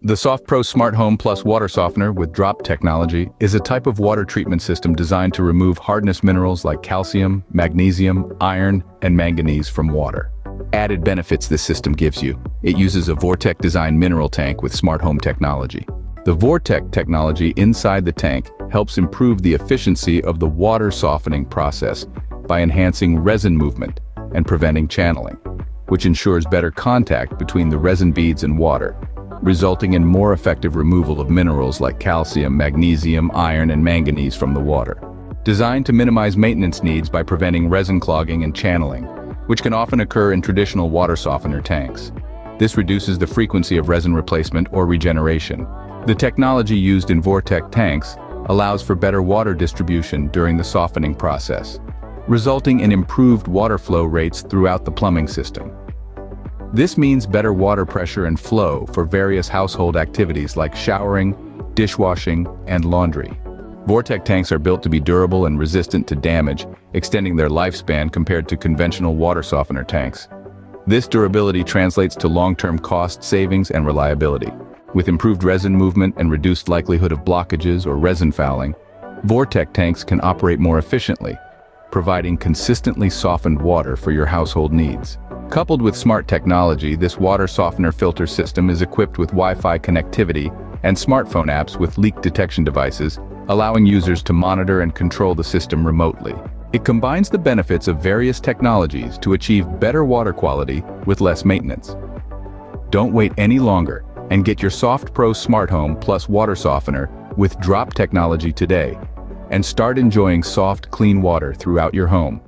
The SoftPro Smart Home Plus Water Softener with drop technology is a type of water treatment system designed to remove hardness minerals like calcium, magnesium, iron, and manganese from water. Added benefits this system gives you. It uses a Vortec-designed mineral tank with smart home technology. The Vortec technology inside the tank helps improve the efficiency of the water softening process by enhancing resin movement and preventing channeling, which ensures better contact between the resin beads and water, resulting in more effective removal of minerals like calcium, magnesium, iron, and manganese from the water. Designed to minimize maintenance needs by preventing resin clogging and channeling, which can often occur in traditional water softener tanks. This reduces the frequency of resin replacement or regeneration. The technology used in Vortec tanks allows for better water distribution during the softening process, resulting in improved water flow rates throughout the plumbing system. This means better water pressure and flow for various household activities like showering, dishwashing, and laundry. Vortec tanks are built to be durable and resistant to damage, extending their lifespan compared to conventional water softener tanks. This durability translates to long-term cost savings and reliability. With improved resin movement and reduced likelihood of blockages or resin fouling, Vortec tanks can operate more efficiently, providing consistently softened water for your household needs. Coupled with smart technology, this water softener filter system is equipped with Wi-Fi connectivity and smartphone apps with leak detection devices, allowing users to monitor and control the system remotely. It combines the benefits of various technologies to achieve better water quality with less maintenance. Don't wait any longer and get your SoftPro Smart Home Plus Water Softener with drop technology today, and start enjoying soft, clean water throughout your home.